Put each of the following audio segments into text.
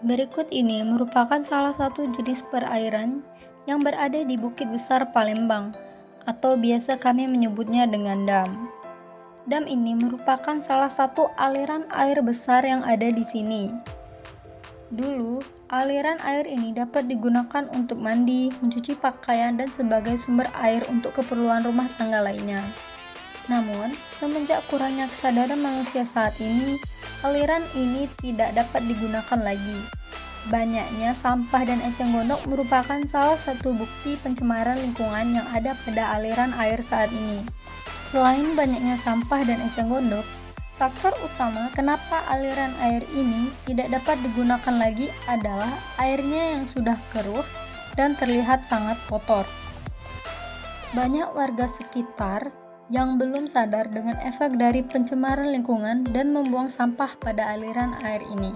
Berikut ini merupakan salah satu jenis perairan yang berada di Bukit Besar Palembang, atau biasa kami menyebutnya dengan dam. Dam ini merupakan salah satu aliran air besar yang ada di sini. Dulu, aliran air ini dapat digunakan untuk mandi, mencuci pakaian, dan sebagai sumber air untuk keperluan rumah tangga lainnya. Namun, semenjak kurangnya kesadaran manusia saat ini, aliran ini tidak dapat digunakan lagi. Banyaknya sampah dan eceng gondok merupakan salah satu bukti pencemaran lingkungan yang ada pada aliran air saat ini. Selain banyaknya sampah dan eceng gondok, faktor utama kenapa aliran air ini tidak dapat digunakan lagi adalah airnya yang sudah keruh dan terlihat sangat kotor. Banyak warga sekitar yang belum sadar dengan efek dari pencemaran lingkungan dan membuang sampah pada aliran air ini.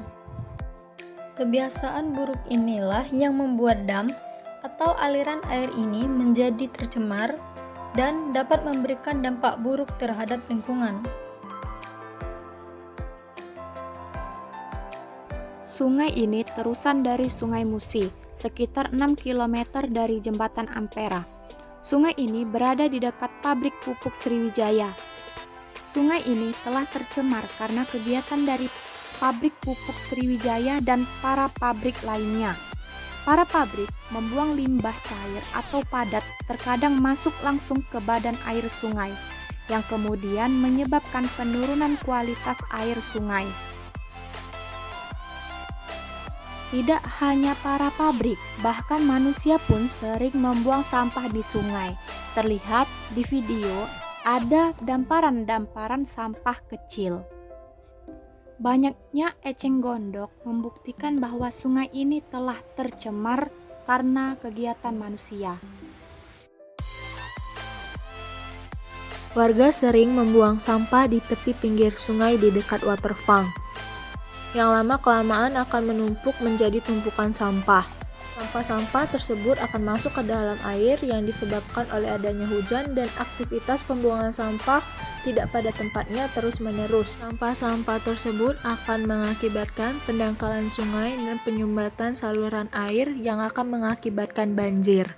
Kebiasaan buruk inilah yang membuat dam atau aliran air ini menjadi tercemar dan dapat memberikan dampak buruk terhadap lingkungan. Sungai ini terusan dari Sungai Musi, sekitar 6 km dari Jembatan Ampera. Sungai ini berada di dekat pabrik pupuk Sriwijaya. Sungai ini telah tercemar karena kegiatan dari pabrik pupuk Sriwijaya dan para pabrik lainnya. Para pabrik membuang limbah cair atau padat terkadang masuk langsung ke badan air sungai, yang kemudian menyebabkan penurunan kualitas air sungai. Tidak hanya para pabrik, bahkan manusia pun sering membuang sampah di sungai. Terlihat di video ada damparan-damparan sampah kecil. Banyaknya eceng gondok membuktikan bahwa sungai ini telah tercemar karena kegiatan manusia. Warga sering membuang sampah di tepi pinggir sungai di dekat waterfront, yang lama-kelamaan akan menumpuk menjadi tumpukan sampah. Sampah-sampah tersebut akan masuk ke dalam air yang disebabkan oleh adanya hujan dan aktivitas pembuangan sampah tidak pada tempatnya terus-menerus. Sampah-sampah tersebut akan mengakibatkan pendangkalan sungai dan penyumbatan saluran air yang akan mengakibatkan banjir.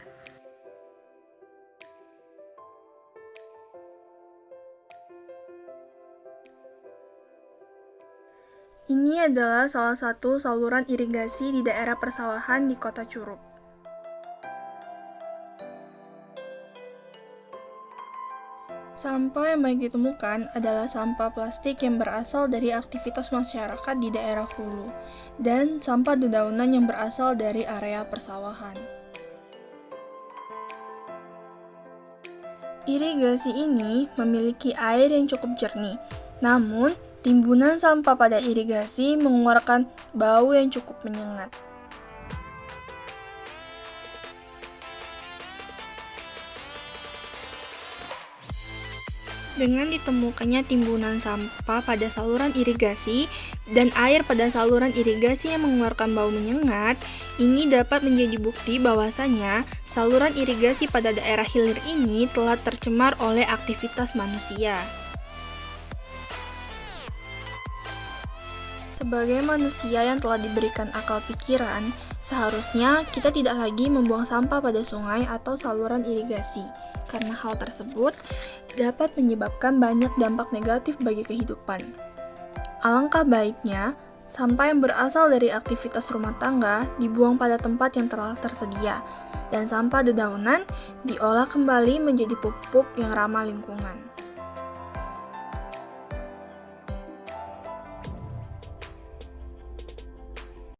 Ini adalah salah satu saluran irigasi di daerah persawahan di Kota Curup. Sampah yang banyak ditemukan adalah sampah plastik yang berasal dari aktivitas masyarakat di daerah hulu, dan sampah dedaunan yang berasal dari area persawahan. Irigasi ini memiliki air yang cukup jernih, namun timbunan sampah pada irigasi mengeluarkan bau yang cukup menyengat. Dengan ditemukannya timbunan sampah pada saluran irigasi dan air pada saluran irigasi yang mengeluarkan bau menyengat, ini dapat menjadi bukti bahwasanya saluran irigasi pada daerah hilir ini telah tercemar oleh aktivitas manusia. Sebagai manusia yang telah diberikan akal pikiran, seharusnya kita tidak lagi membuang sampah pada sungai atau saluran irigasi, karena hal tersebut dapat menyebabkan banyak dampak negatif bagi kehidupan. Alangkah baiknya, sampah yang berasal dari aktivitas rumah tangga dibuang pada tempat yang telah tersedia, dan sampah dedaunan diolah kembali menjadi pupuk yang ramah lingkungan.